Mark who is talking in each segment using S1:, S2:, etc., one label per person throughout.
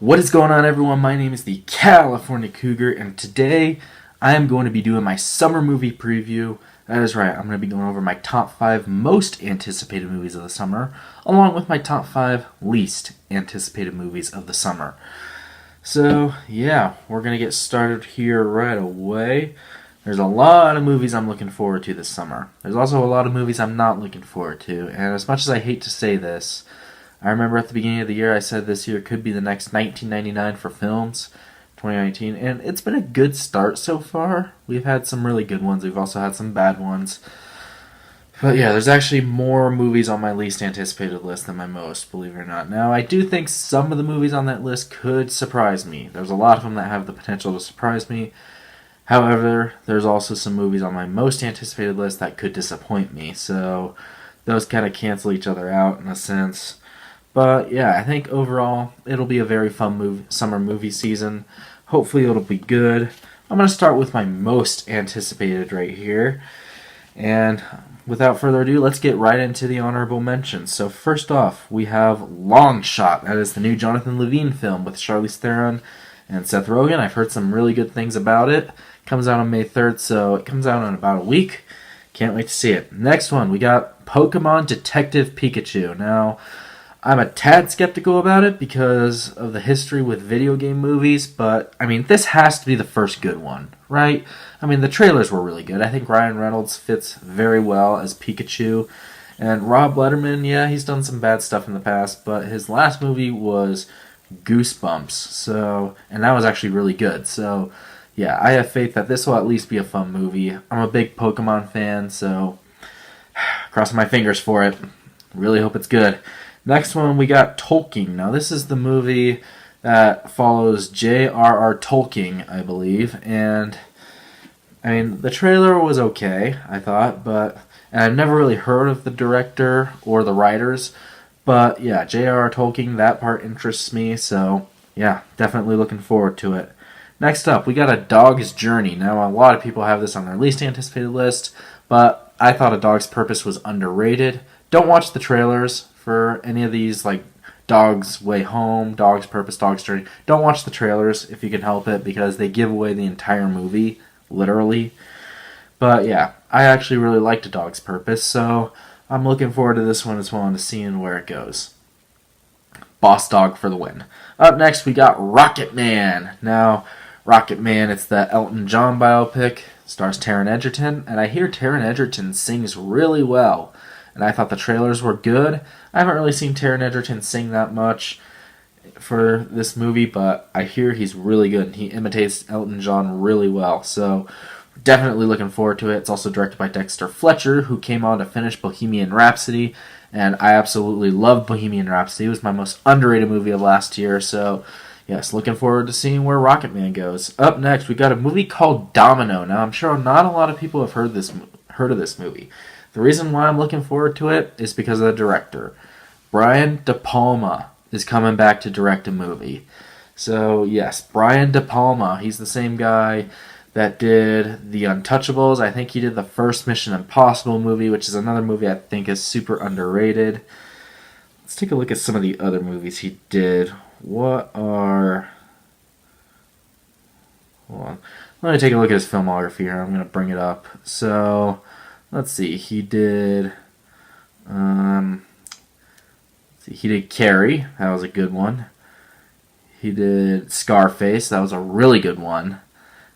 S1: What is going on, everyone? My name is the California Cougar, and today I am going to be doing my summer movie preview. That is right, I'm going to be going over my top 5 most anticipated movies of the summer, along with my top 5 least anticipated movies of the summer. So, yeah, we're going to get started here right away. There's a lot of movies I'm looking forward to this summer. There's also a lot of movies I'm not looking forward to, and as much as I hate to say this, I remember at the beginning of the year I said this year could be the next 1999 for films, 2019, and it's been a good start so far. We've had some really good ones. We've also had some bad ones. But yeah, there's actually more movies on my least anticipated list than my most, believe it or not. Now, I do think some of the movies on that list could surprise me. There's a lot of them that have the potential to surprise me. However, there's also some movies on my most anticipated list that could disappoint me. So those kind of cancel each other out in a sense. But yeah, I think overall it'll be a very fun summer movie season. Hopefully it'll be good. I'm going to start with my most anticipated right here. And without further ado, let's get right into the honorable mentions. So first off, we have Long Shot. That is the new Jonathan Levine film with Charlize Theron and Seth Rogen. I've heard some really good things about it. Comes out on May 3rd, so it comes out in about a week. Can't wait to see it. Next one, we got Pokemon Detective Pikachu. Now, I'm a tad skeptical about it because of the history with video game movies, but, I mean, this has to be the first good one, right? I mean, the trailers were really good. I think Ryan Reynolds fits very well as Pikachu. And Rob Letterman, yeah, he's done some bad stuff in the past, but his last movie was Goosebumps, and that was actually really good. So, yeah, I have faith that this will at least be a fun movie. I'm a big Pokemon fan, so crossing my fingers for it. Really hope it's good. Next one, we got Tolkien. Now, this is the movie that follows J.R.R. Tolkien, I believe. And, I mean, the trailer was okay, I thought. And I've never really heard of the director or the writers. But, yeah, J.R.R. Tolkien, that part interests me. So, yeah, definitely looking forward to it. Next up, we got A Dog's Journey. Now, a lot of people have this on their least anticipated list. But I thought A Dog's Purpose was underrated. Don't watch the trailers for any of these, like Dog's Way Home, Dog's Purpose, Dog's Journey. Don't watch the trailers if you can help it, because they give away the entire movie, literally. But yeah, I actually really liked A Dog's Purpose, so I'm looking forward to this one as well and to seeing where it goes. Boss Dog for the win. Up next, we got Rocket Man. Now, Rocket Man, it's the Elton John biopic, stars Taron Egerton, and I hear Taron Egerton sings really well. And I thought the trailers were good. I haven't really seen Taron Egerton sing that much for this movie, but I hear he's really good. He imitates Elton John really well, so definitely looking forward to it. It's also directed by Dexter Fletcher, who came on to finish Bohemian Rhapsody, and I absolutely loved Bohemian Rhapsody. It was my most underrated movie of last year, so yes, looking forward to seeing where Rocket Man goes. Up next, we got a movie called Domino. Now, I'm sure not a lot of people have heard of this movie. The reason why I'm looking forward to it is because of the director. Brian De Palma is coming back to direct a movie. So, yes, Brian De Palma. He's the same guy that did The Untouchables. I think he did the first Mission Impossible movie, which is another movie I think is super underrated. Let's take a look at some of the other movies he did. Hold on. Let me take a look at his filmography here. I'm going to bring it up. So, let's see. He did Carrie. That was a good one. He did Scarface. That was a really good one.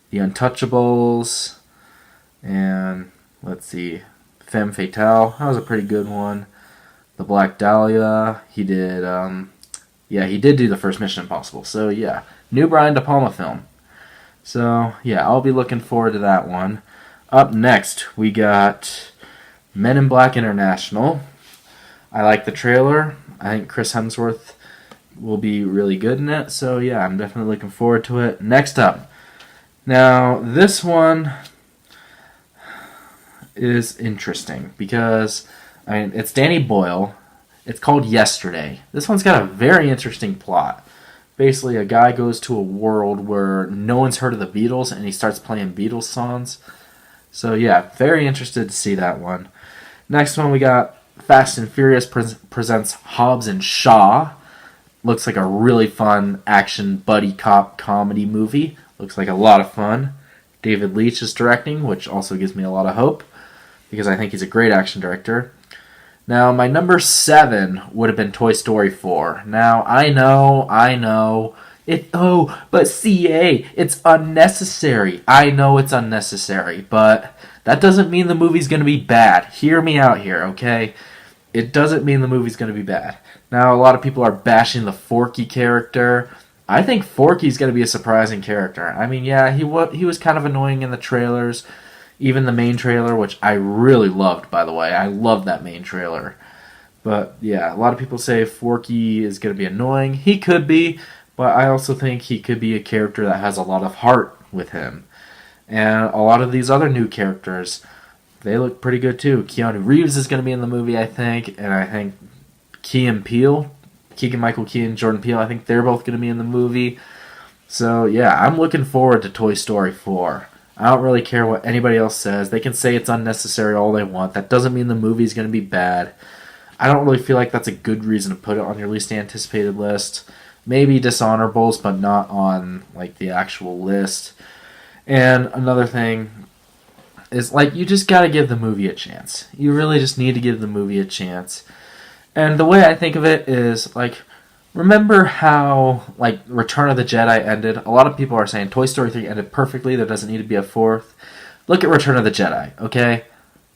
S1: The Untouchables. And let's see. Femme Fatale. That was a pretty good one. The Black Dahlia. He did he did do the first Mission Impossible. So yeah, new Brian De Palma film. So yeah, I'll be looking forward to that one. Up next, we got Men in Black International. I like the trailer. I think Chris Hemsworth will be really good in it. So yeah, I'm definitely looking forward to it. Next up. Now, this one is interesting because, I mean, it's Danny Boyle. It's called Yesterday. This one's got a very interesting plot. Basically, a guy goes to a world where no one's heard of the Beatles, and he starts playing Beatles songs. So yeah, very interested to see that one. Next one, we got Fast and Furious presents Hobbs and Shaw. Looks like a really fun action buddy cop comedy movie. Looks like a lot of fun. David Leitch is directing, which also gives me a lot of hope because I think he's a great action director. Now, my number 7 would have been Toy Story 4. Now, I know, but CA, it's unnecessary. I know it's unnecessary, but that doesn't mean the movie's going to be bad. Hear me out here, okay? It doesn't mean the movie's going to be bad. Now, a lot of people are bashing the Forky character. I think Forky's going to be a surprising character. I mean, yeah, he was kind of annoying in the trailers, even the main trailer, which I really loved, by the way. I loved that main trailer. But, yeah, a lot of people say Forky is going to be annoying. He could be, but I also think he could be a character that has a lot of heart with him. And a lot of these other new characters, they look pretty good too. Keanu Reeves is going to be in the movie, I think, and I think Keegan-Michael Key and Jordan Peele, I think they're both going to be in the movie. So, yeah, I'm looking forward to Toy Story 4. I don't really care what anybody else says. They can say it's unnecessary all they want. That doesn't mean the movie's going to be bad. I don't really feel like that's a good reason to put it on your least anticipated list. Maybe dishonorables, but not on like the actual list. And another thing is, like, you just got to give the movie a chance. You really just need to give the movie a chance. And the way I think of it is, like, remember how, like, Return of the Jedi ended? A lot of people are saying Toy Story 3 ended perfectly. There doesn't need to be a fourth. Look at Return of the Jedi, okay?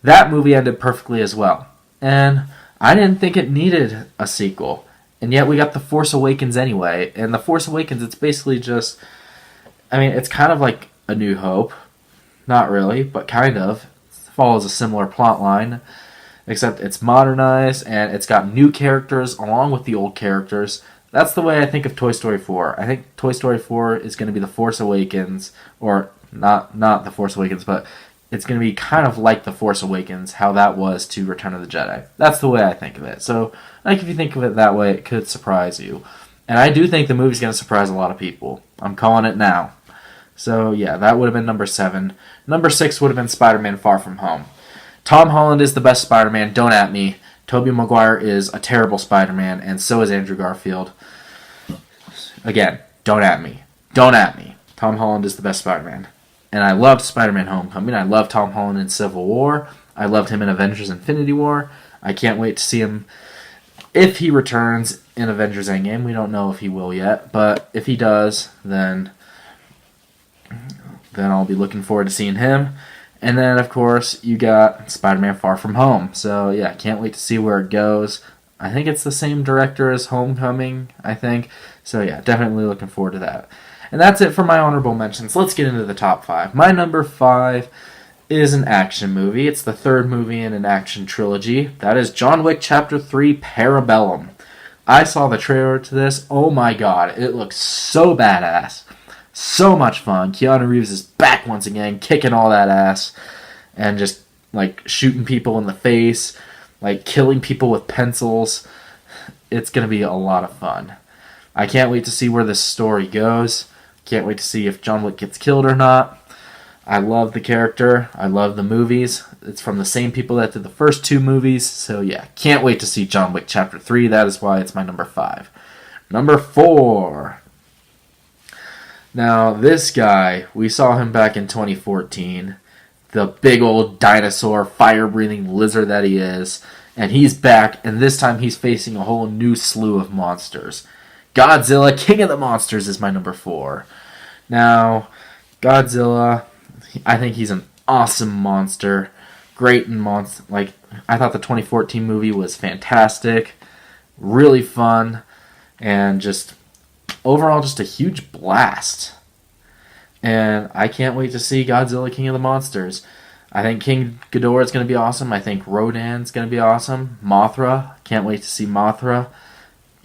S1: That movie ended perfectly as well. And I didn't think it needed a sequel. And yet we got The Force Awakens anyway. And The Force Awakens, it's basically just... I mean, it's kind of like A New Hope. Not really, but kind of. It follows a similar plot line. Except it's modernized, and it's got new characters along with the old characters. That's the way I think of Toy Story 4. I think Toy Story 4 is going to be The Force Awakens, or not The Force Awakens, but it's going to be kind of like The Force Awakens, how that was to Return of the Jedi. That's the way I think of it. So, like, if you think of it that way, it could surprise you. And I do think the movie's going to surprise a lot of people. I'm calling it now. So, yeah, that would have been number 7. Number 6 would have been Spider-Man Far From Home. Tom Holland is the best Spider-Man, don't at me. Tobey Maguire is a terrible Spider-Man, and so is Andrew Garfield. Again, don't at me. Don't at me. Tom Holland is the best Spider-Man. And I loved Spider-Man Homecoming. I loved Tom Holland in Civil War. I loved him in Avengers Infinity War. I can't wait to see him if he returns in Avengers Endgame. We don't know if he will yet, but if he does, then I'll be looking forward to seeing him. And then, of course, you got Spider-Man Far From Home. So, yeah, can't wait to see where it goes. I think it's the same director as Homecoming, I think. So, yeah, definitely looking forward to that. And that's it for my honorable mentions. Let's get into the top 5. My number 5 is an action movie. It's the third movie in an action trilogy. That is John Wick Chapter 3, Parabellum. I saw the trailer to this. Oh my god, it looks so badass. So much fun. Keanu Reeves is back once again, kicking all that ass. And just, like, shooting people in the face. Like, killing people with pencils. It's going to be a lot of fun. I can't wait to see where this story goes. Can't wait to see if John Wick gets killed or not. I love the character. I love the movies. It's from the same people that did the first 2 movies. So yeah, can't wait to see John Wick Chapter 3. That is why it's my number 5. Number 4. Now, this guy, we saw him back in 2014. The big old dinosaur, fire-breathing lizard that he is. And he's back, and this time he's facing a whole new slew of monsters. Godzilla, King of the Monsters is my number 4. Now, Godzilla, I think he's an awesome monster. Great in monster. Like, I thought the 2014 movie was fantastic. Really fun. And just, overall, just a huge blast. And I can't wait to see Godzilla, King of the Monsters. I think King Ghidorah is going to be awesome. I think Rodan's going to be awesome. Mothra, can't wait to see Mothra.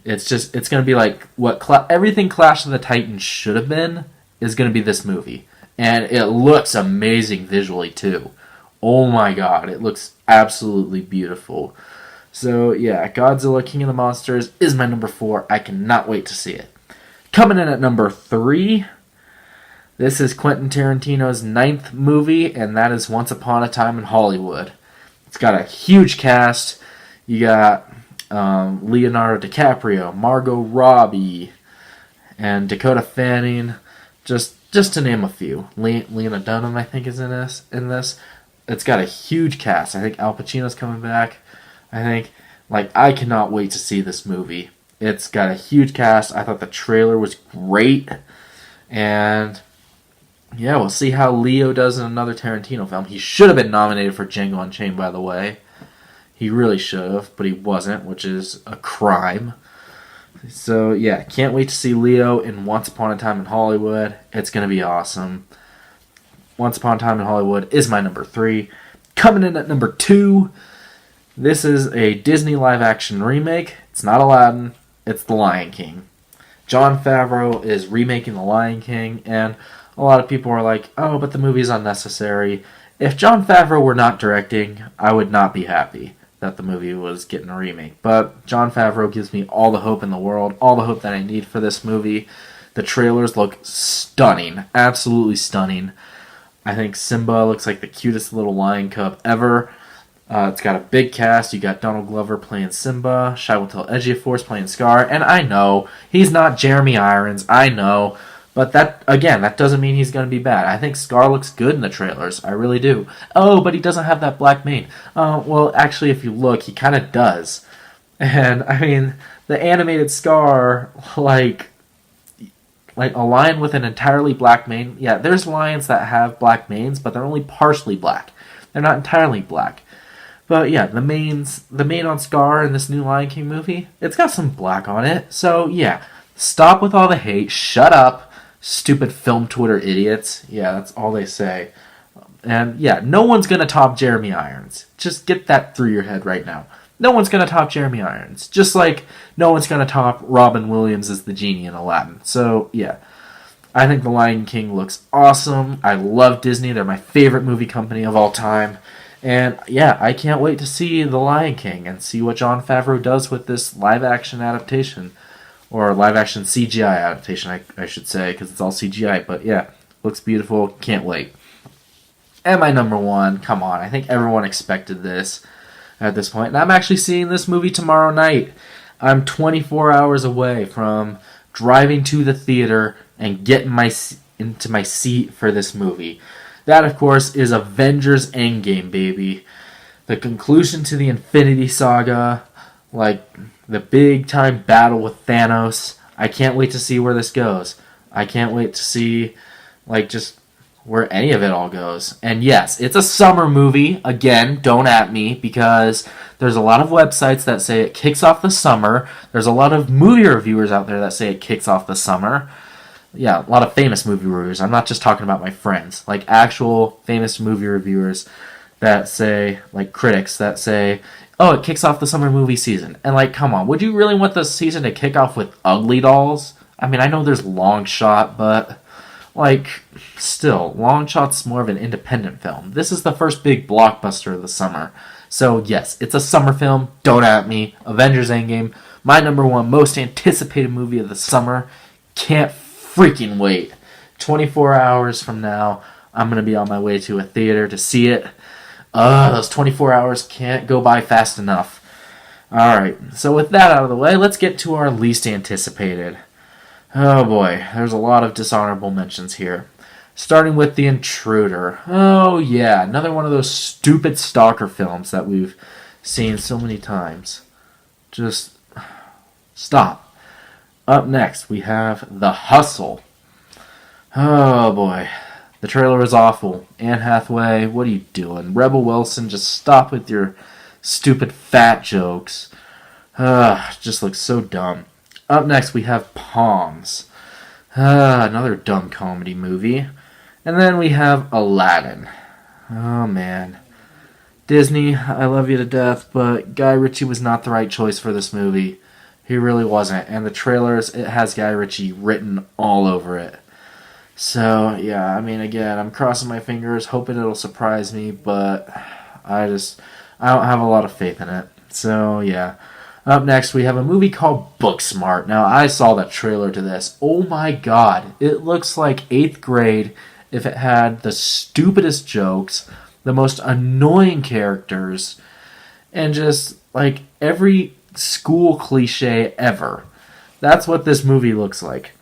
S1: It's going to be like what everything Clash of the Titans should have been is going to be this movie. And it looks amazing visually, too. Oh my god, it looks absolutely beautiful. So, yeah, Godzilla, King of the Monsters is my number 4. I cannot wait to see it. Coming in at number 3, this is Quentin Tarantino's 9th movie, and that is Once Upon a Time in Hollywood. It's got a huge cast. You got Leonardo DiCaprio, Margot Robbie, and Dakota Fanning, just to name a few. Lena Dunham, I think, is in this. It's got a huge cast. I think Al Pacino's coming back. I think, I cannot wait to see this movie. It's got a huge cast. I thought the trailer was great. And, yeah, we'll see how Leo does in another Tarantino film. He should have been nominated for Django Unchained, by the way. He really should have, but he wasn't, which is a crime. So, yeah, can't wait to see Leo in Once Upon a Time in Hollywood. It's going to be awesome. Once Upon a Time in Hollywood is my number 3. Coming in at number 2, this is a Disney live-action remake. It's not Aladdin, it's The Lion King. Jon Favreau is remaking The Lion King, and a lot of people are like, oh, but the movie's unnecessary. If Jon Favreau were not directing, I would not be happy that the movie was getting a remake. But Jon Favreau gives me all the hope in the world, all the hope that I need for this movie. The trailers look stunning, absolutely stunning. I think Simba looks like the cutest little lion cub ever. It's got a big cast. You got Donald Glover playing Simba, Chiwetel Ejiofor playing Scar, and I know he's not Jeremy Irons, I know, but that doesn't mean he's going to be bad. I think Scar looks good in the trailers. I really do. Oh, but he doesn't have that black mane. Well, actually, if you look, he kind of does. And, I mean, the animated Scar, like a lion with an entirely black mane. Yeah, there's lions that have black manes, but they're only partially black. They're not entirely black. But, yeah, the mane on Scar in this new Lion King movie, it's got some black on it. So, yeah, stop with all the hate. Shut up. Stupid film Twitter idiots. Yeah, that's all they say. And yeah, no one's going to top Jeremy Irons. Just get that through your head right now. No one's going to top Jeremy Irons. Just like no one's going to top Robin Williams as the genie in Aladdin. So yeah, I think The Lion King looks awesome. I love Disney. They're my favorite movie company of all time. And yeah, I can't wait to see The Lion King and see what Jon Favreau does with this live action adaptation. Or live-action CGI adaptation, I should say, because it's all CGI. But yeah, looks beautiful. Can't wait. And my number 1, come on, I think everyone expected this at this point. And I'm actually seeing this movie tomorrow night. I'm 24 hours away from driving to the theater and getting into my seat for this movie. That, of course, is Avengers Endgame, baby. The conclusion to the Infinity Saga, the big-time battle with Thanos. I can't wait to see where this goes. I can't wait to see, just where any of it all goes. And yes, it's a summer movie. Again, don't at me, because there's a lot of websites that say it kicks off the summer. There's a lot of movie reviewers out there that say it kicks off the summer. Yeah, a lot of famous movie reviewers. I'm not just talking about my friends. Actual famous movie reviewers that say, critics that say, oh, it kicks off the summer movie season. And, come on, would you really want the season to kick off with Ugly Dolls? I mean, I know there's Long Shot, but, still, Long Shot's more of an independent film. This is the first big blockbuster of the summer. So, yes, it's a summer film. Don't at me. Avengers Endgame, my number 1 most anticipated movie of the summer. Can't freaking wait. 24 hours from now, I'm going to be on my way to a theater to see it. Those 24 hours can't go by fast enough. Alright, so with that out of the way, let's get to our least anticipated. Oh boy, there's a lot of dishonorable mentions here. Starting with The Intruder. Oh yeah, another one of those stupid stalker films that we've seen so many times. Just stop. Up next, we have The Hustle. Oh boy. The trailer is awful. Anne Hathaway, what are you doing? Rebel Wilson, just stop with your stupid fat jokes. Just looks so dumb. Up next, we have Palms. Another dumb comedy movie. And then we have Aladdin. Oh, man. Disney, I love you to death, but Guy Ritchie was not the right choice for this movie. He really wasn't. And the trailers, it has Guy Ritchie written all over it. So, yeah, I mean, again, I'm crossing my fingers, hoping it'll surprise me, but I don't have a lot of faith in it. So, yeah. Up next, we have a movie called Booksmart. Now, I saw that trailer to this. Oh my god. It looks like 8th grade if it had the stupidest jokes, the most annoying characters, and just, every school cliche ever. That's what this movie looks like.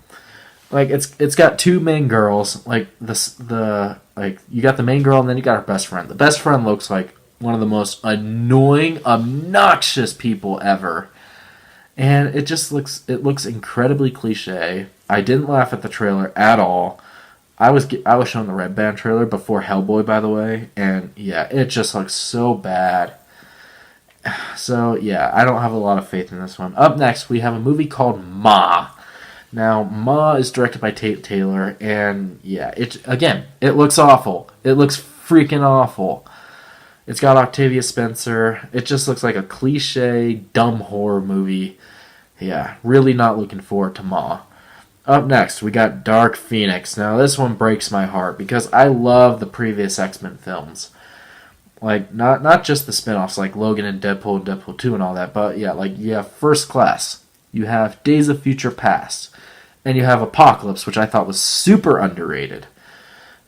S1: Like it's got two main girls. Like like you got the main girl and then you got her best friend. The best friend looks like one of the most annoying, obnoxious people ever. And it looks incredibly cliche. I didn't laugh at the trailer at all. I was shown the Red Band trailer before Hellboy, by the way, and yeah, it just looks so bad. So yeah, I don't have a lot of faith in this one. Up next, we have a movie called Ma. Now, Ma is directed by Tate Taylor, and yeah, it looks awful. It looks freaking awful. It's got Octavia Spencer. It just looks like a cliche, dumb horror movie. Yeah, really not looking forward to Ma. Up next, we got Dark Phoenix. Now, this one breaks my heart because I love the previous X-Men films. Like, not just the spin-offs like Logan and Deadpool 2 and all that, but yeah, like you have First Class, you have Days of Future Past, and you have Apocalypse, which I thought was super underrated.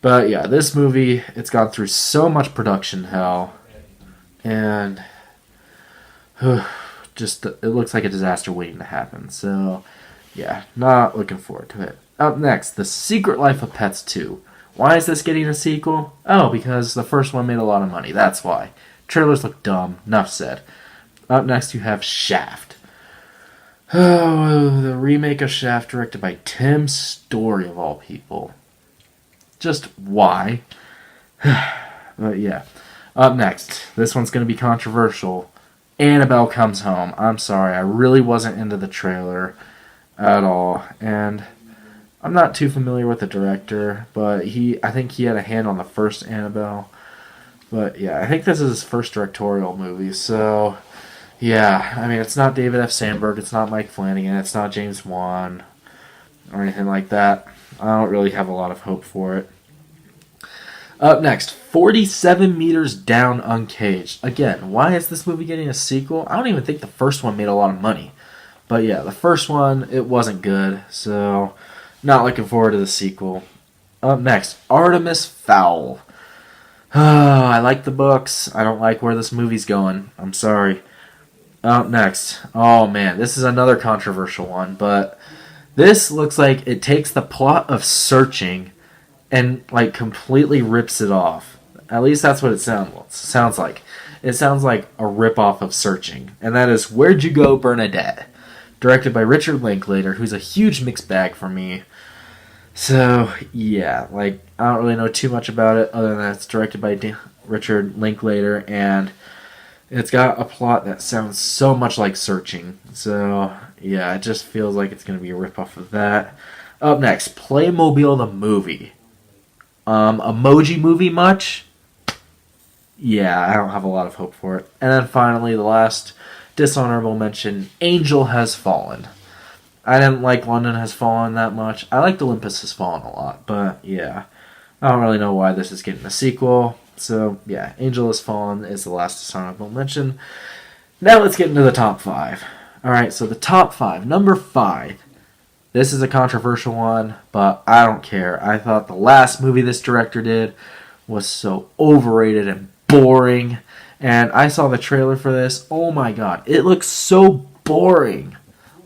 S1: But yeah, this movie, it's gone through so much production hell, and just it looks like a disaster waiting to happen. So yeah, not looking forward to it. Up next, The Secret Life of Pets 2. Why is this getting a sequel? Oh, because the first one made a lot of money. That's why. Trailers look dumb. Enough said. Up next, you have Shaft. Oh, the remake of Shaft directed by Tim Story, of all people. Just why? But yeah. Up next, this one's going to be controversial. Annabelle Comes Home. I'm sorry, I really wasn't into the trailer at all. And I'm not too familiar with the director, but I think he had a hand on the first Annabelle. But yeah, I think this is his first directorial movie, so yeah, I mean, it's not David F. Sandberg, it's not Mike Flanagan, it's not James Wan, or anything like that. I don't really have a lot of hope for it. Up next, 47 Meters Down Uncaged. Again, why is this movie getting a sequel? I don't even think the first one made a lot of money. But yeah, the first one, it wasn't good, so not looking forward to the sequel. Up next, Artemis Fowl. Oh, I like the books. I don't like where this movie's going. I'm sorry. Up next, oh man, this is another controversial one, but this looks like it takes the plot of Searching and like completely rips it off. At least that's what it sounds like. It sounds like a rip-off of Searching, and that is Where'd You Go, Bernadette? Directed by Richard Linklater, who's a huge mixed bag for me. So, yeah, like, I don't really know too much about it, other than it's directed by Richard Linklater, and it's got a plot that sounds so much like Searching. So, yeah, it just feels like it's going to be a ripoff of that. Up next, Playmobil the Movie. Emoji Movie much? Yeah, I don't have a lot of hope for it. And then finally, the last dishonorable mention, Angel Has Fallen. I didn't like London Has Fallen that much. I liked Olympus Has Fallen a lot, but yeah. I don't really know why this is getting a sequel. So yeah, Angel Has Fallen is the last dishonorable mention. Now let's get into the top 5. Alright, so the top 5. Number 5. This is a controversial one, but I don't care. I thought the last movie this director did was so overrated and boring. And I saw the trailer for this. Oh my god, it looks so boring.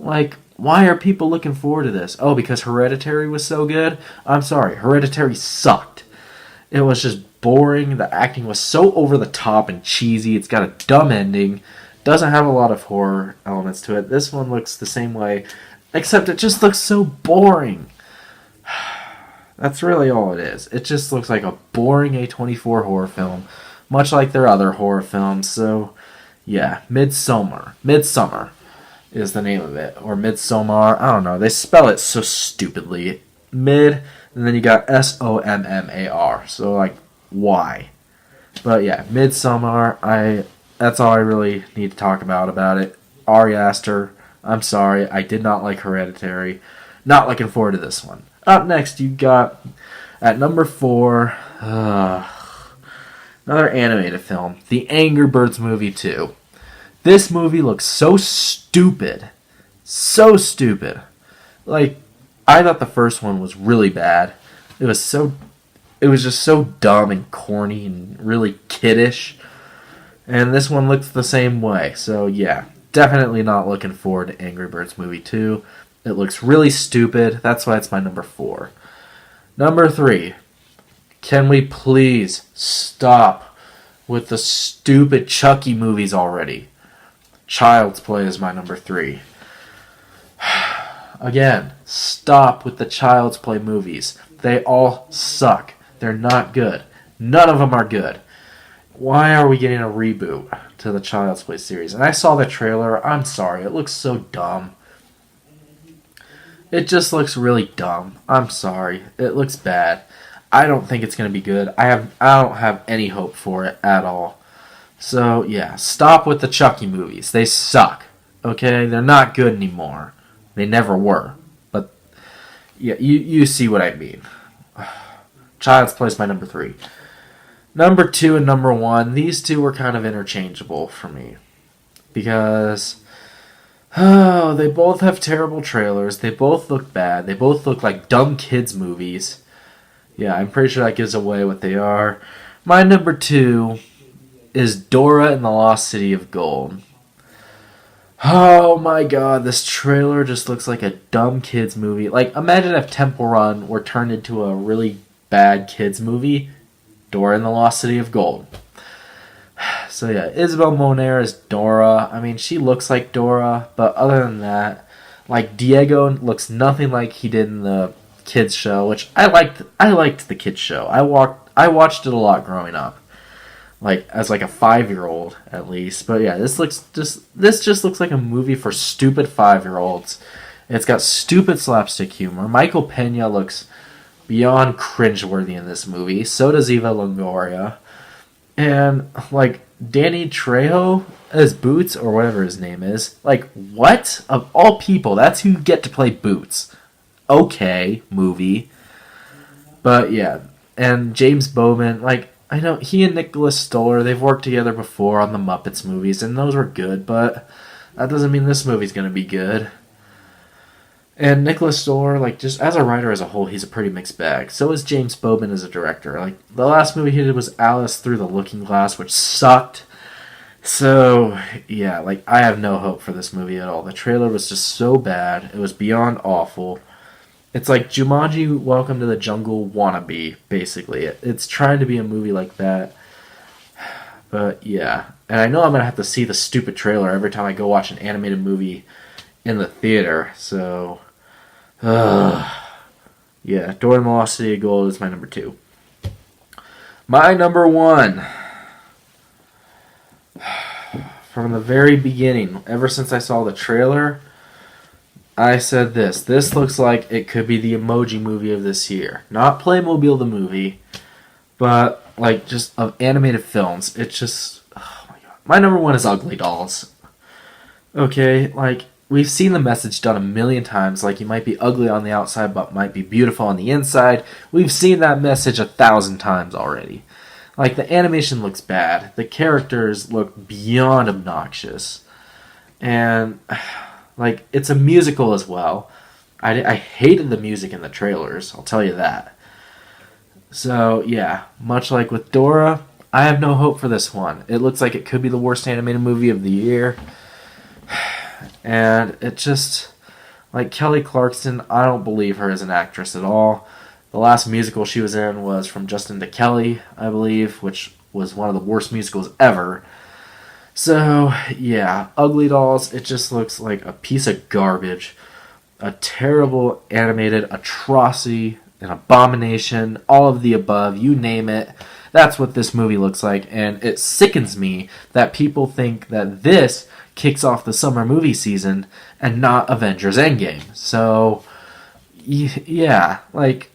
S1: Like, why are people looking forward to this? Oh, because Hereditary was so good? I'm sorry, Hereditary sucked. It was just boring. The acting was so over the top and cheesy. It's got a dumb ending. Doesn't have a lot of horror elements to it. This one looks the same way, except it just looks so boring. That's really all it is. It just looks like a boring A24 horror film, much like their other horror films. So, yeah, Midsommar. Midsommar is the name of it. Or Midsommar. I don't know. They spell it so stupidly. Mid, and then you got Sommar. So, like, why? But, yeah, Midsommar. That's all I really need to talk about it. Ari Aster. I'm sorry. I did not like Hereditary. Not looking forward to this one. Up next, you got, at number 4... another animated film, The Angry Birds Movie 2. This movie looks so stupid. So stupid. Like, I thought the first one was really bad. It was just so dumb and corny and really kiddish. And this one looks the same way. So, yeah. definitely not looking forward to Angry Birds Movie 2. It looks really stupid. That's why it's my number 4. Number 3. Can we please stop with the stupid Chucky movies already? Child's Play is my number 3. Again, stop with the Child's Play movies. They all suck. They're not good. None of them are good. Why are we getting a reboot to the Child's Play series? And I saw the trailer. I'm sorry. It looks so dumb. It just looks really dumb. I'm sorry. It looks bad. I don't think it's going to be good. I don't have any hope for it at all. So, yeah, stop with the Chucky movies. They suck. Okay? They're not good anymore. They never were. But, yeah, you see what I mean. Child's Play is my number 3. Number 2 and number 1, these two were kind of interchangeable for me. Because, they both have terrible trailers. They both look bad. They both look like dumb kids' movies. Yeah, I'm pretty sure that gives away what they are. My number 2 is Dora and the Lost City of Gold. Oh my god, this trailer just looks like a dumb kids movie. Like, imagine if Temple Run were turned into a really bad kids movie. Dora and the Lost City of Gold. So yeah, Isabel Moner is Dora. I mean, she looks like Dora, but other than that, like, Diego looks nothing like he did in the kids show, which I liked the kids show. I watched it a lot growing up. Like, as like a 5-year-old at least. But yeah, this just looks like a movie for stupid 5-year-olds. It's got stupid slapstick humor. Michael Pena looks beyond cringeworthy in this movie. So does Eva Longoria. And like Danny Trejo as Boots, or whatever his name is. Like, what? Of all people, that's who you get to play Boots. Okay, movie. But yeah, and James Bowman, like, I know he and Nicholas Stoller, they've worked together before on the Muppets movies, and those were good, but that doesn't mean this movie's going to be good. And Nicholas Stoller, like, just as a writer as a whole, he's a pretty mixed bag. So is James Bowman as a director. Like, the last movie he did was Alice Through the Looking Glass, which sucked. So, yeah, like, I have no hope for this movie at all. The trailer was just so bad. It was beyond awful. It's like Jumanji Welcome to the Jungle wannabe, basically. It's trying to be a movie like that. But, yeah. And I know I'm going to have to see the stupid trailer every time I go watch an animated movie in the theater. So, yeah. Dora and the Lost City of Gold is my number 2. My number 1. From the very beginning, ever since I saw the trailer, I said this. This looks like it could be the Emoji Movie of this year. Not Playmobil the movie, but like just of animated films. It's just, oh my god. My number 1 is Ugly Dolls. Okay, like, we've seen the message done a million times. Like, you might be ugly on the outside, but might be beautiful on the inside. We've seen that message 1,000 times already. Like, the animation looks bad. The characters look beyond obnoxious. And like, it's a musical as well. I hated the music in the trailers, I'll tell you that. So, yeah, much like with Dora, I have no hope for this one. It looks like it could be the worst animated movie of the year. And it just, like, Kelly Clarkson, I don't believe her as an actress at all. The last musical she was in was From Justin to Kelly, I believe, which was one of the worst musicals ever. So, yeah, Ugly Dolls, it just looks like a piece of garbage. A terrible animated atrocity, an abomination, all of the above, you name it. That's what this movie looks like, and it sickens me that people think that this kicks off the summer movie season and not Avengers Endgame. So, yeah, like,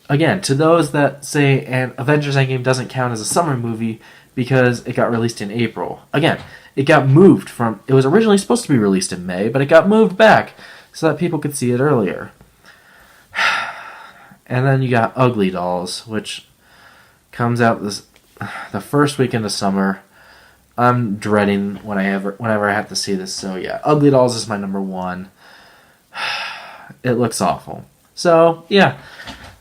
S1: again, to those that say and Avengers Endgame doesn't count as a summer movie because it got released in April. Again, it got moved from, it was originally supposed to be released in May, but it got moved back so that people could see it earlier. And then you got Ugly Dolls, which comes out the first weekend of summer. I'm dreading whenever I have to see this. So yeah, Ugly Dolls is my number 1. It looks awful. So yeah,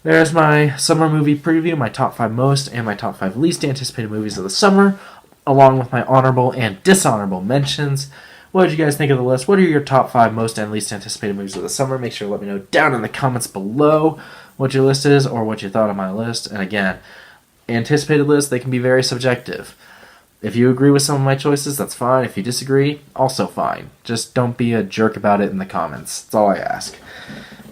S1: there's my summer movie preview, my top 5 most and my top 5 least anticipated movies of the summer, along with my honorable and dishonorable mentions. What did you guys think of the list? What are your top 5 most and least anticipated movies of the summer? Make sure to let me know down in the comments below what your list is or what you thought of my list. And again, anticipated lists, they can be very subjective. If you agree with some of my choices, that's fine. If you disagree, also fine. Just don't be a jerk about it in the comments. That's all I ask.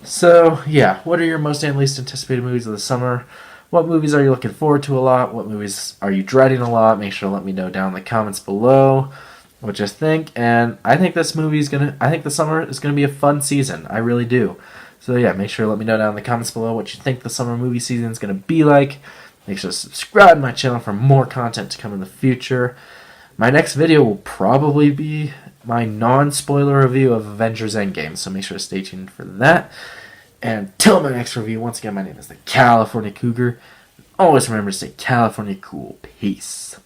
S1: So, yeah, what are your most and least anticipated movies of the summer? What movies are you looking forward to a lot? What movies are you dreading a lot? Make sure to let me know down in the comments below what you think. And I think the summer is gonna be a fun season. I really do. So yeah, make sure to let me know down in the comments below what you think the summer movie season is gonna be like. Make sure to subscribe to my channel for more content to come in the future. My next video will probably be my non-spoiler review of Avengers Endgame, so make sure to stay tuned for that. And until my next review, once again, my name is the California Cougar. Always remember to stay California cool. Peace.